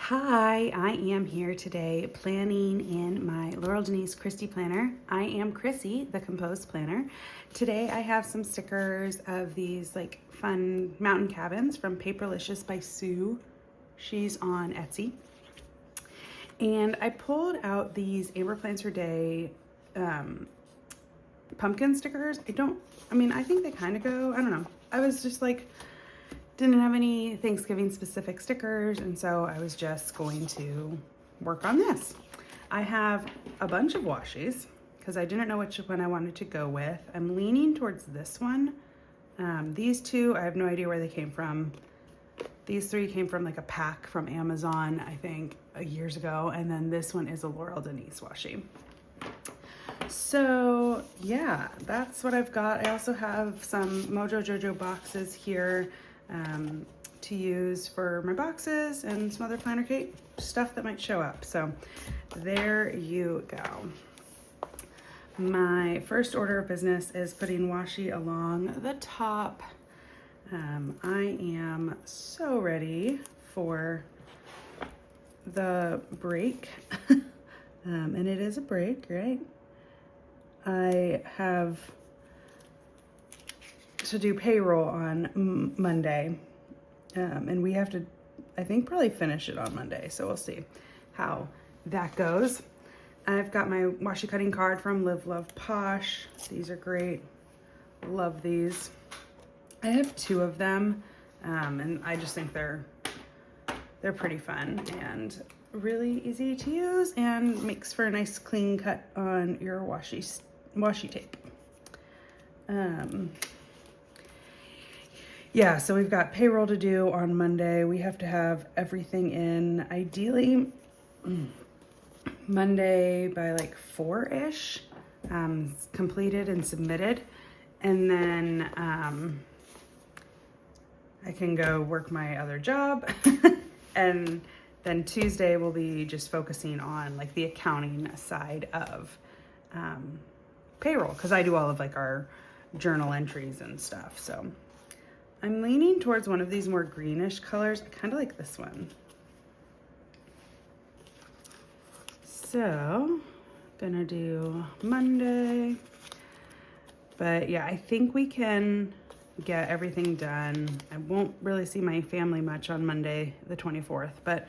Hi, I am here today planning in my Laurel Denise Kristy planner. I am Kristy, the composed planner. Today I have some stickers of these like fun mountain cabins from Paperlicious by Sue. She's on Etsy. And I pulled out these Amber Plans for Day pumpkin stickers. I think they kind of go, I don't know. I was just like, didn't have any Thanksgiving specific stickers, and so I was just going to work on this. I have a bunch of washies because I didn't know which one I wanted to go with. I'm leaning towards this one. These two, I have no idea where they came from. These three came from like a pack from Amazon, I think, years ago, and then this one is a Laurel Denise washi. So yeah, that's what I've got. I also have some Mojo Jojo boxes here to use for my boxes and some other planner cake stuff that might show up. So there you go. My first order of business is putting washi along the top. I am so ready for the break. And it is a break, right? I have to do payroll on Monday, and we have to, I think, probably finish it on Monday, so we'll see how that goes. I've got my washi cutting card from Live Love Posh. These are great. Love these. I have two of them, and I just think they're pretty fun and really easy to use and makes for a nice clean cut on your washi tape. Yeah, so we've got payroll to do on Monday. We have to have everything in, ideally, Monday by like 4-ish, completed and submitted. And then I can go work my other job. And then Tuesday we'll be just focusing on like the accounting side of payroll, because I do all of like our journal entries and stuff. So I'm leaning towards one of these more greenish colors. I kind of like this one. So gonna do Monday. But yeah, I think we can get everything done. I won't really see my family much on Monday, the 24th, but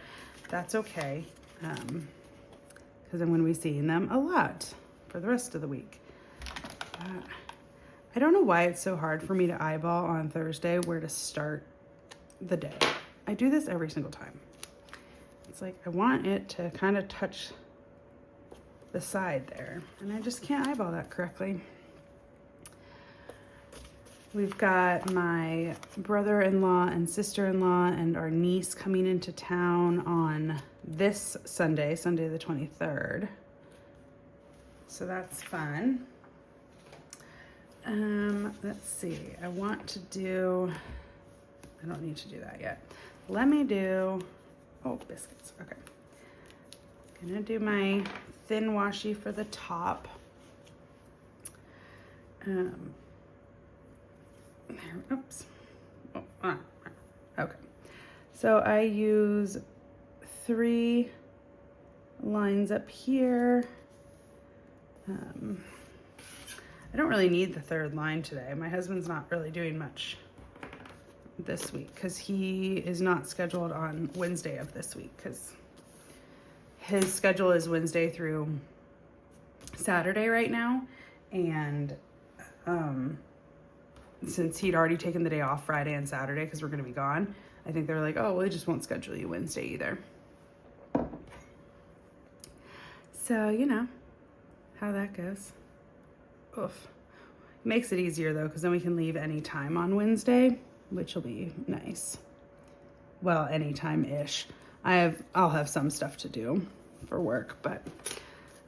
that's okay. Because I'm gonna be seeing them a lot for the rest of the week. I don't know why it's so hard for me to eyeball on Thursday where to start the day. I do this every single time. It's like I want it to kind of touch the side there, and I just can't eyeball that correctly. We've got my brother-in-law and sister-in-law and our niece coming into town on this Sunday, Sunday the 23rd. So that's fun. Let's see, I don't need to do that yet. Let me do, biscuits, okay. I'm gonna do my thin washi for the top. Oops. Okay. So I use 3 lines up here. I don't really need the 3rd line today. My husband's not really doing much this week because he is not scheduled on Wednesday of this week because his schedule is Wednesday through Saturday right now. And since he'd already taken the day off Friday and Saturday because we're going to be gone, I think they're like, oh, well, we just won't schedule you Wednesday either. So, you know how that goes. Oof. Makes it easier though, because then we can leave any time on Wednesday, which will be nice. Well, anytime-ish. I'll have some stuff to do for work, but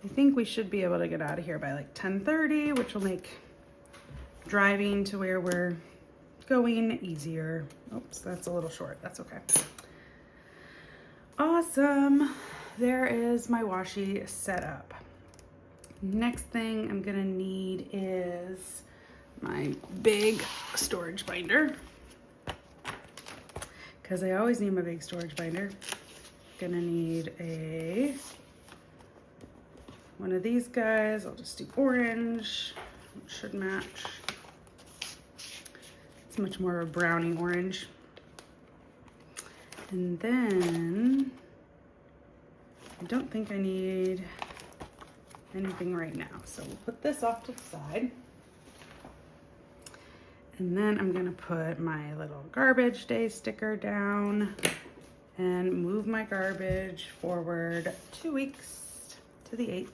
I think we should be able to get out of here by like 10:30, which will make driving to where we're going easier. Oops, that's a little short. That's okay. Awesome. There is my washi set up. Next thing I'm gonna need is my big storage binder, because I always need my big storage binder gonna need one of these guys. I'll just do orange, it should match. It's much more of a browny orange. And then I don't think I need anything right now. So we'll put this off to the side. And then I'm gonna put my little garbage day sticker down and move my garbage forward 2 weeks to the 8th.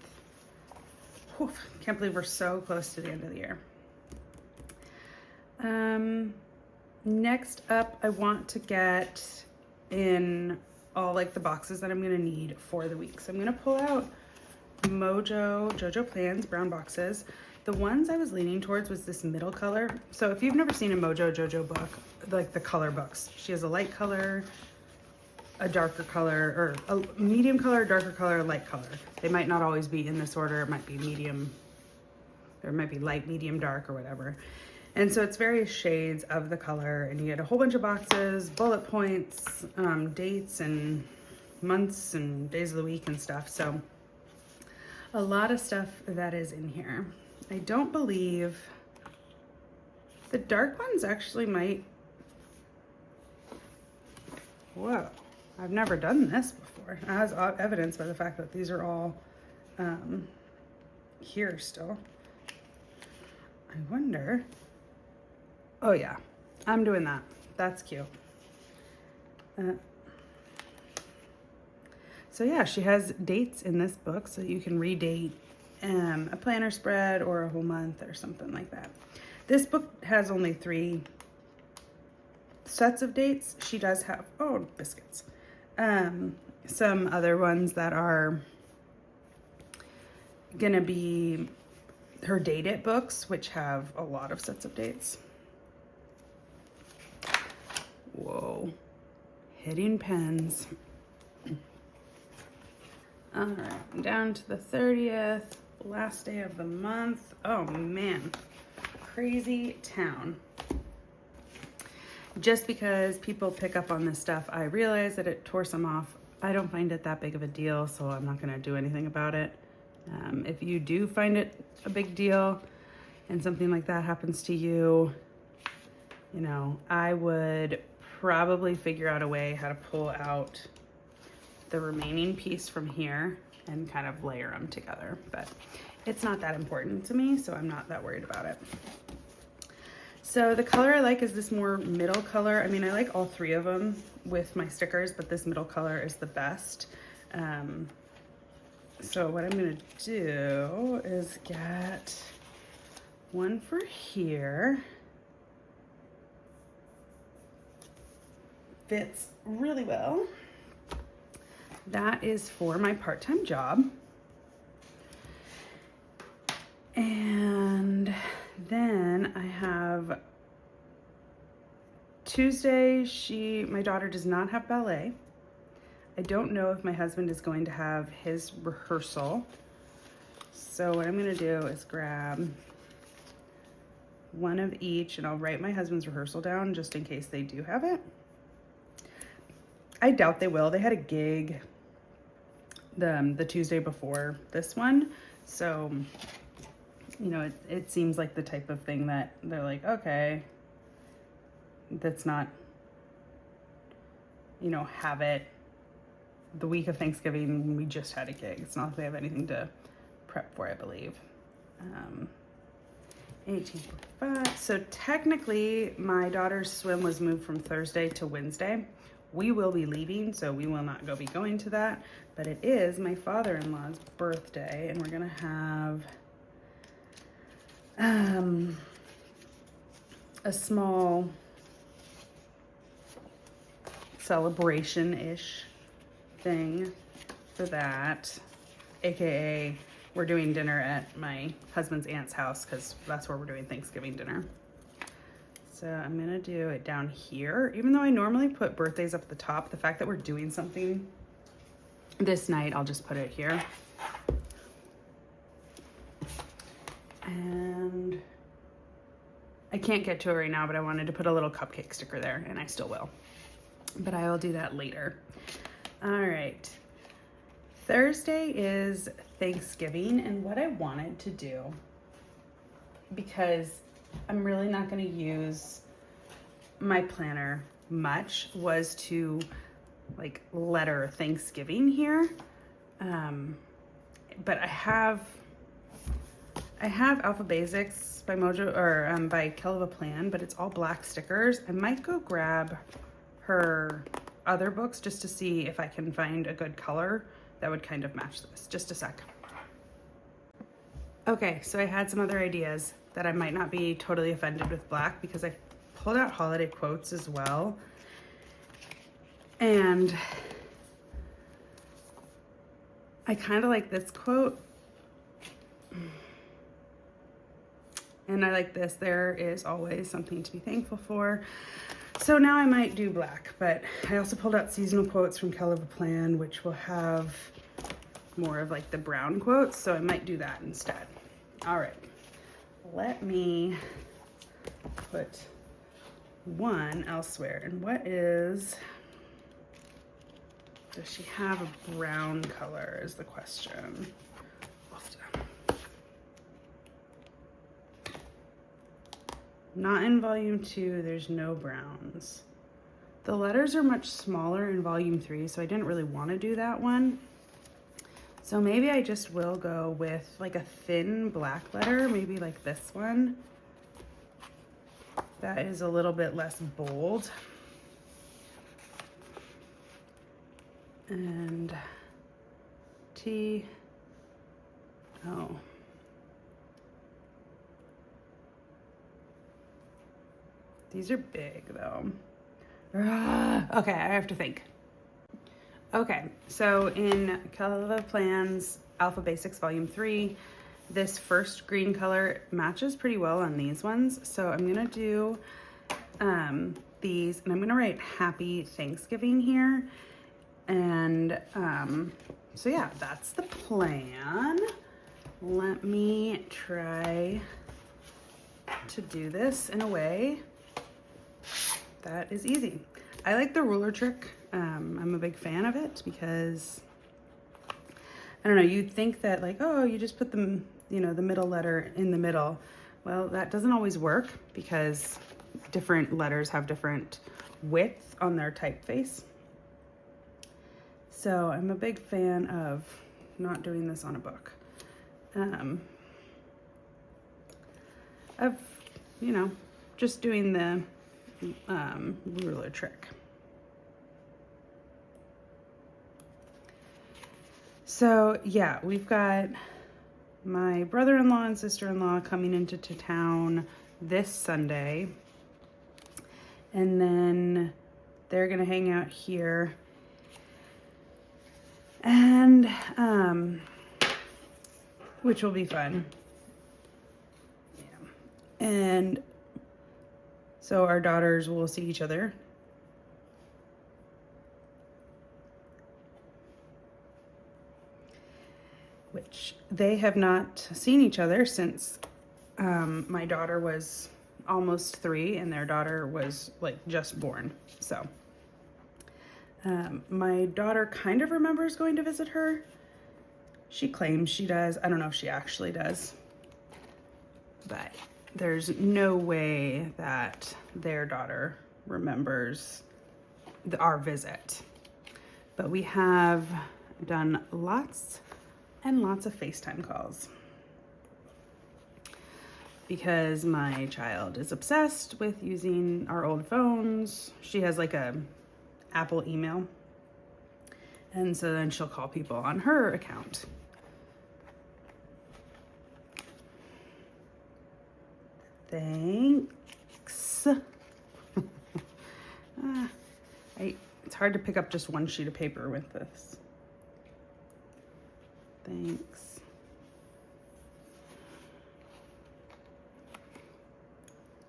Whew, can't believe we're so close to the end of the year. Next up, I want to get in all like the boxes that I'm gonna need for the week. So I'm gonna pull out JoJo Plans brown boxes. The ones I was leaning towards was this middle color. So if you've never seen a JoJo book, like the color books, she has a light color, a darker color, or a medium color, darker color, light color. They might not always be in this order. It might be medium, or it might be light, medium, dark, or whatever. And so it's various shades of the color, and you get a whole bunch of boxes, bullet points, dates and months and days of the week and stuff. So a lot of stuff that is in here. I don't believe the dark ones actually might. Whoa, I've never done this before, as evidenced by the fact that these are all here still. I wonder. Oh yeah, I'm doing that. That's cute. So yeah, she has dates in this book so you can redate a planner spread or a whole month or something like that. This book has only 3 sets of dates. She does have, oh, biscuits. Some other ones that are gonna be her Date It books, which have a lot of sets of dates. Whoa, hitting pens. All right, down to the 30th, last day of the month. Oh man, crazy town. Just because people pick up on this stuff, I realize that it tore some off. I don't find it that big of a deal, so I'm not gonna do anything about it. If you do find it a big deal and something like that happens to you, you know, I would probably figure out a way how to pull out the remaining piece from here and kind of layer them together. But it's not that important to me, so I'm not that worried about it. So the color I like is this more middle color. I mean, I like all 3 of them with my stickers, but this middle color is the best. So what I'm gonna do is get one for here. Fits really well. That is for my part-time job. And then I have Tuesday, my daughter does not have ballet. I don't know if my husband is going to have his rehearsal. So what I'm gonna do is grab one of each, and I'll write my husband's rehearsal down just in case they do have it. I doubt they will. They had a gig the Tuesday before this one. So, you know, it seems like the type of thing that they're like, okay, that's not, you know, have it the week of Thanksgiving. We just had a gig. It's not like they have anything to prep for, I believe. 1845. So technically my daughter's swim was moved from Thursday to Wednesday. We will be leaving, so we will not be going to that, but it is my father-in-law's birthday, and we're gonna have a small celebration-ish thing for that, aka we're doing dinner at my husband's aunt's house because that's where we're doing Thanksgiving dinner. So I'm gonna do it down here. Even though I normally put birthdays up at the top, the fact that we're doing something this night, I'll just put it here. And I can't get to it right now, but I wanted to put a little cupcake sticker there, and I still will. But I will do that later. All right. Thursday is Thanksgiving, and what I wanted to do, because I'm really not going to use my planner much, was to like letter Thanksgiving here. But I have Alpha Basics by Mojo, or by Kelva Plan, but it's all black stickers. I might go grab her other books just to see if I can find a good color that would kind of match this. Just a sec. Okay, so I had some other ideas that I might not be totally offended with black, because I pulled out holiday quotes as well. And I kind of like this quote. And I like this: there is always something to be thankful for. So now I might do black, but I also pulled out seasonal quotes from Kelva Plan, which will have more of like the brown quotes. So I might do that instead. All right, let me put one elsewhere. And what is, does she have a brown color is the question. Not in volume 2, there's no browns. The letters are much smaller in volume 3, so I didn't really want to do that one. So maybe I just will go with like a thin black letter, maybe like this one. That is a little bit less bold. And T, oh. These are big though. Okay, I have to think. Okay, so in Kelva Plan's Alpha Basics Volume 3, this first green color matches pretty well on these ones. So I'm gonna do these, and I'm gonna write Happy Thanksgiving here. And so yeah, that's the plan. Let me try to do this in a way that is easy. I like the ruler trick. I'm a big fan of it because, I don't know, you'd think that like, oh, you just put the, you know, the middle letter in the middle. Well, that doesn't always work because different letters have different width on their typeface. So I'm a big fan of not doing this on a book. Of, you know, just doing the ruler trick. So yeah, we've got my brother-in-law and sister-in-law coming into town this Sunday, and then they're gonna hang out here, and which will be fun. Yeah. And so our daughters will see each other. Which they have not seen each other since my daughter was almost 3 and their daughter was like just born. So my daughter kind of remembers going to visit her. She claims she does. I don't know if she actually does. But there's no way that their daughter remembers our visit. But we have done lots and lots of FaceTime calls because my child is obsessed with using our old phones. She has like a Apple email, and so then she'll call people on her account. Thanks. It's hard to pick up just one sheet of paper with this. Thanks.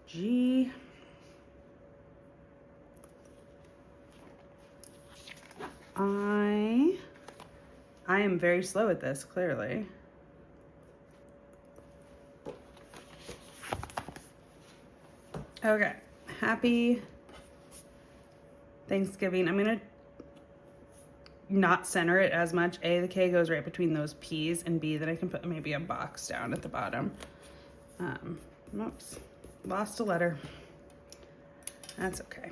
G. I am very slow at this, clearly. Okay, happy Thanksgiving. I'm gonna not center it as much. A, the K goes right between those P's, and B, then I can put maybe a box down at the bottom. Oops, lost a letter. That's okay.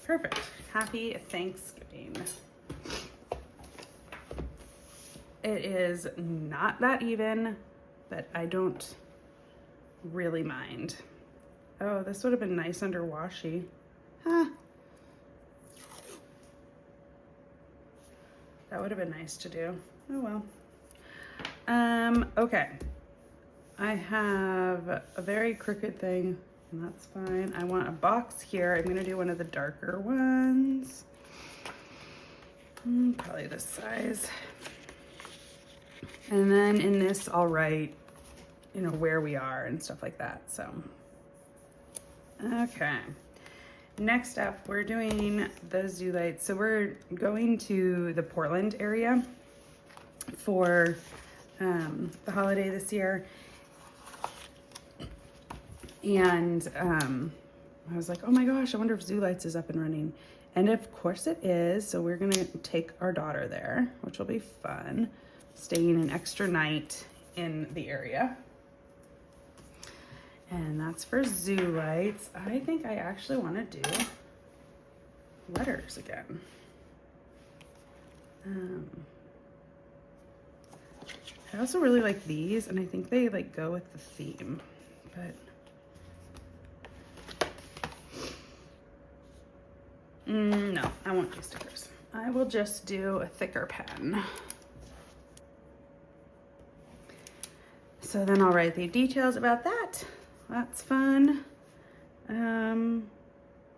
Perfect. Happy Thanksgiving. It is not that even, but I don't really mind. Oh, this would have been nice under washi. Huh. That would have been nice to do. Oh well. Okay. I have a very crooked thing, and that's fine. I want a box here. I'm gonna do one of the darker ones. Probably this size. And then in this, I'll write, you know, where we are and stuff like that, so. Okay. Next up, we're doing the zoo lights. So we're going to the Portland area for the holiday this year. And I was like, oh my gosh, I wonder if Zoo Lights is up and running. And of course it is. So we're gonna take our daughter there, which will be fun. Staying an extra night in the area. And that's for Zoo Lights. I think I actually want to do letters again. I also really like these, and I think they like go with the theme, but no, I won't do stickers. I will just do a thicker pen. So then I'll write the details about that. That's fun. And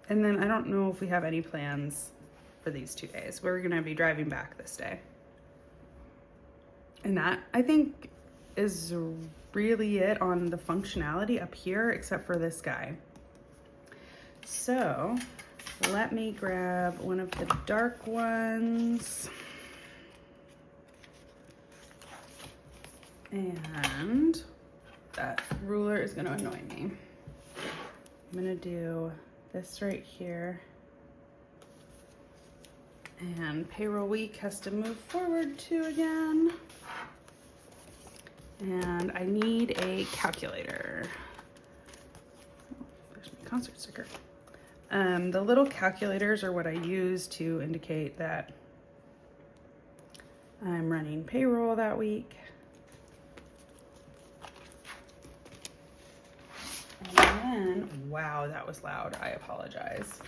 then I don't know if we have any plans for these 2 days. We're gonna be driving back this day. And that, I think, is really it on the functionality up here, except for this guy. So let me grab one of the dark ones. And that ruler is gonna annoy me. I'm gonna do this right here. And payroll week has to move forward to again. And I need a calculator. There's my concert sticker. The little calculators are what I use to indicate that I'm running payroll that week. And then, wow, that was loud. I apologize.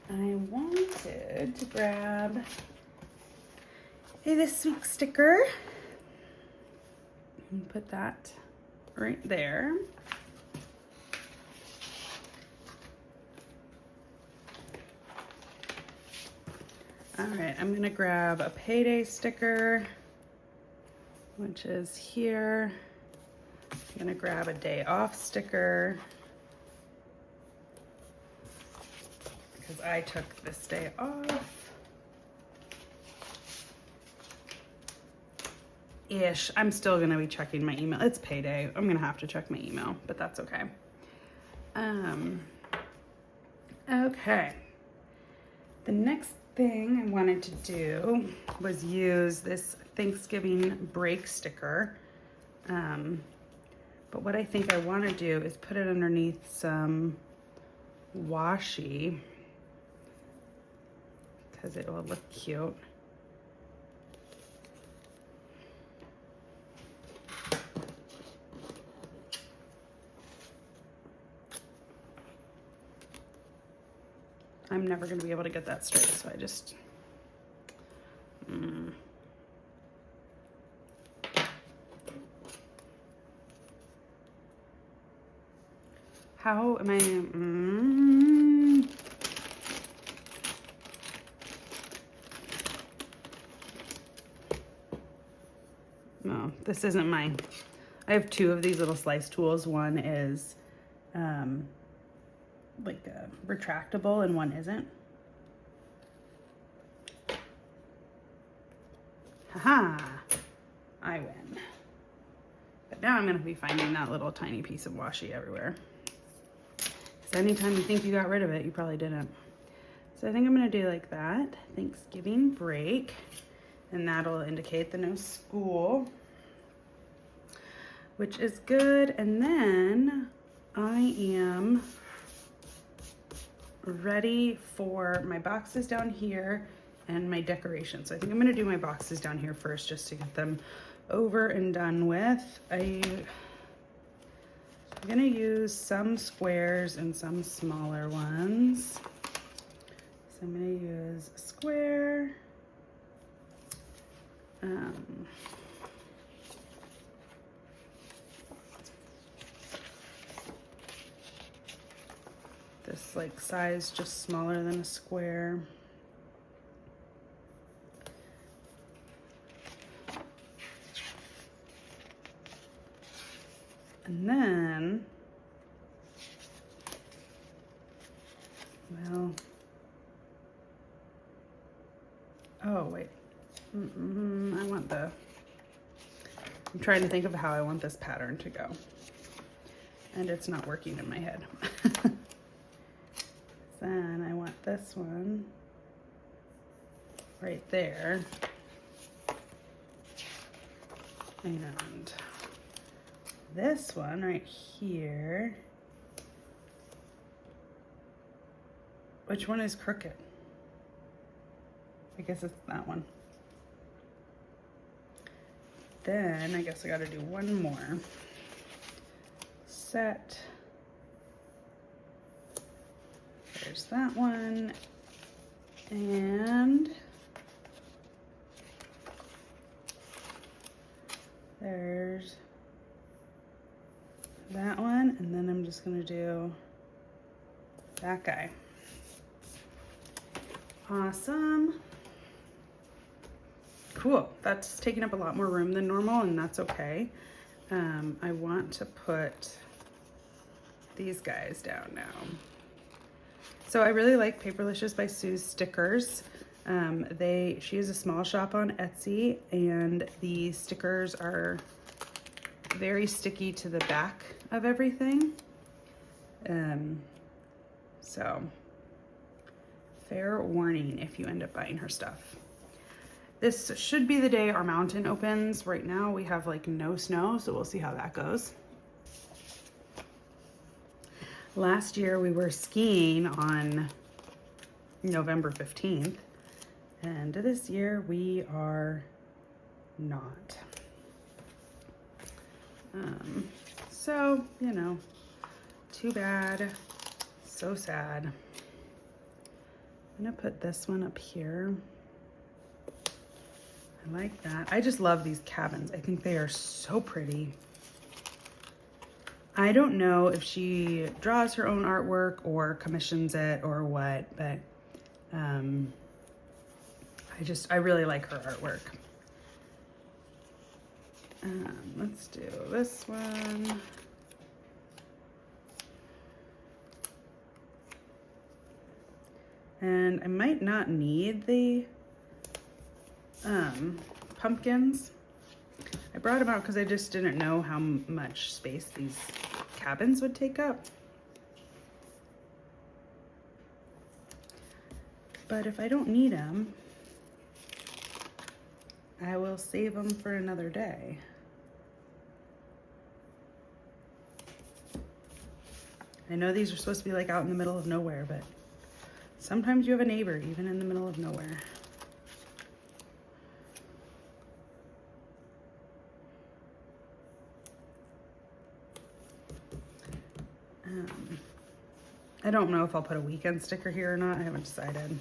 I wanted to grab this week sticker and put that right there. All right, I'm gonna grab a payday sticker, which is here. I'm gonna grab a day off sticker because I took this day off. Ish. I'm still gonna be checking my email. It's payday. I'm gonna have to check my email, but that's okay. Okay. The next thing I wanted to do was use this Thanksgiving break sticker. But what I think I want to do is put it underneath some washi because it will look cute. I'm never going to be able to get that straight, so I just... How am I... No, this isn't mine. I have two of these little slice tools. One is like retractable and one isn't. Haha, I win. But now I'm gonna be finding that little tiny piece of washi everywhere. So anytime you think you got rid of it, you probably didn't. So I think I'm gonna do like that, Thanksgiving break, and that'll indicate the no school, which is good. And then I am ready for my boxes down here and my decorations. So I think I'm gonna do my boxes down here first just to get them over and done with. I'm gonna use some squares and some smaller ones. So I'm gonna use a square. This like size just smaller than a square. And then, well, oh wait, I want I'm trying to think of how I want this pattern to go. And it's not working in my head. Then I want this one right there. And this one right here. Which one is crooked? I guess it's that one. Then I guess I gotta do one more. Set. There's that one. And there's that one. And then I'm just gonna do that guy. Awesome. Cool. That's taking up a lot more room than normal, and that's okay. I want to put these guys down now. So I really like Paperlicious by Sue's stickers. She has a small shop on Etsy, and the stickers are very sticky to the back of everything. So fair warning if you end up buying her stuff. This should be the day our mountain opens. Right now we have like no snow, so we'll see how that goes. Last year we were skiing on November 15th, and this year we are not. So, you know, too bad, so sad. I'm gonna put this one up here. I like that. I just love these cabins. I think they are so pretty. I don't know if she draws her own artwork or commissions it or what, but I really like her artwork. Let's do this one. And I might not need the pumpkins. I brought them out because I just didn't know how much space these cabins would take up. But if I don't need them, I will save them for another day. I know these are supposed to be like out in the middle of nowhere, but sometimes you have a neighbor even in the middle of nowhere. I don't know if I'll put a weekend sticker here or not. I haven't decided.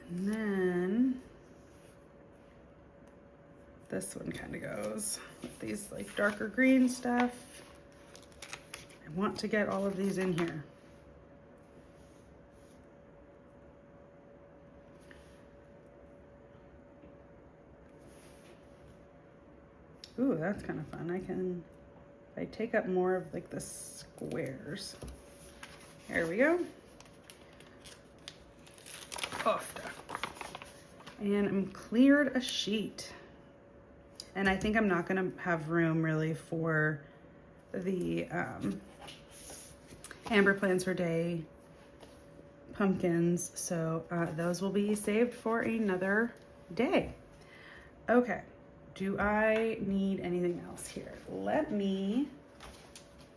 And then this one kind of goes with these like darker green stuff. I want to get all of these in here. Ooh, that's kind of fun. I take up more of like the squares. There we go. Off. And I'm cleared a sheet. And I think I'm not gonna have room really for the Amber Plans for Day pumpkins, so those will be saved for another day. Okay, do I need anything else here? Let me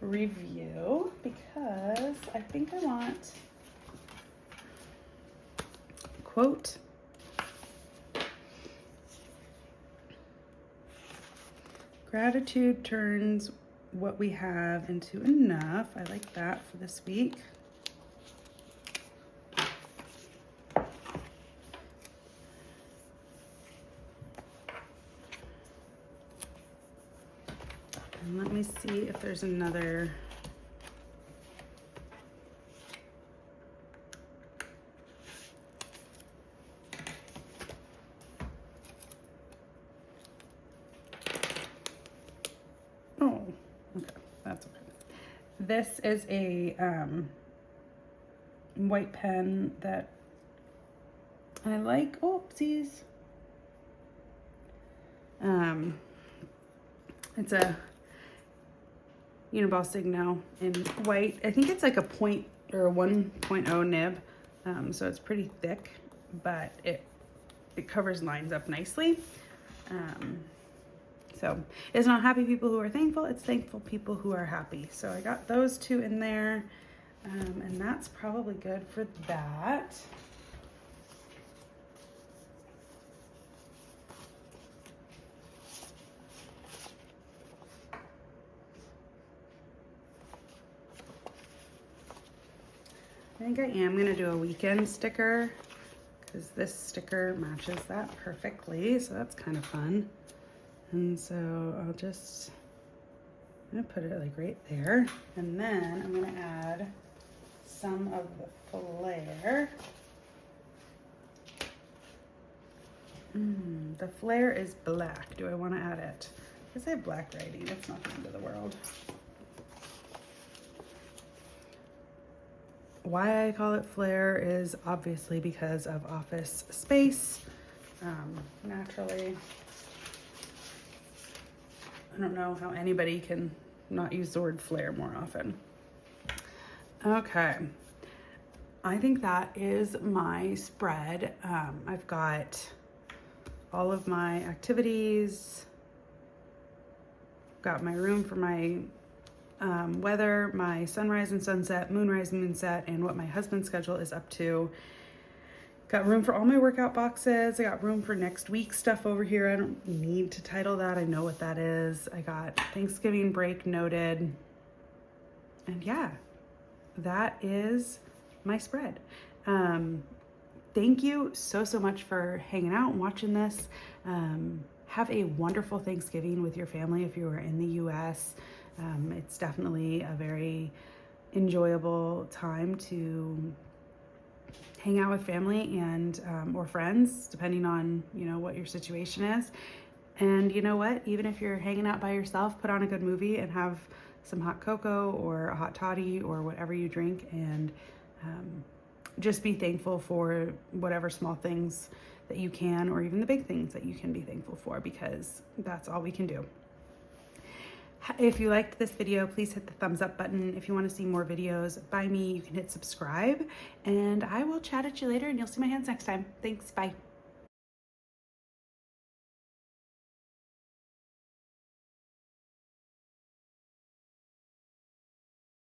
review, because I think I want quote, gratitude turns what we have into enough. I like that for this week. And let me see if there's another. Oh, okay, that's okay. This is a white pen that I like. Oopsies. It's a Uniball Signo in white. I think it's like a 1.0 nib, so it's pretty thick, but it covers lines up nicely. So it's not happy people who are thankful, it's thankful people who are happy. So I got those two in there, and that's probably good for that. I think I am gonna do a weekend sticker because this sticker matches that perfectly, so that's kind of fun. And so I'm gonna put it like right there, and then I'm gonna add some of the flare. The flare is black. Do I want to add it? Because I have black writing. It's not the end of the world. Why I call it flare is obviously because of office space. Naturally, I don't know how anybody can not use the word flare more often. Okay, I think that is my spread. I've got all of my activities, got my room for my weather, my sunrise and sunset, moonrise and moonset, and what my husband's schedule is up to. Got room for all my workout boxes. I got room for next week's stuff over here. I don't need to title that. I know what that is. I got Thanksgiving break noted. And yeah, that is my spread. Thank you so much for hanging out and watching this. Have a wonderful Thanksgiving with your family if you are in the US. It's definitely a very enjoyable time to hang out with family and or friends, depending on what your situation is. And you know what? Even if you're hanging out by yourself, put on a good movie and have some hot cocoa or a hot toddy or whatever you drink, and just be thankful for whatever small things that you can, or even the big things that you can be thankful for, because that's all we can do. If you liked this video, please hit the thumbs up button. If you want to see more videos by me, you can hit subscribe, and I will chat at you later, and you'll see my hands next time. Thanks, bye.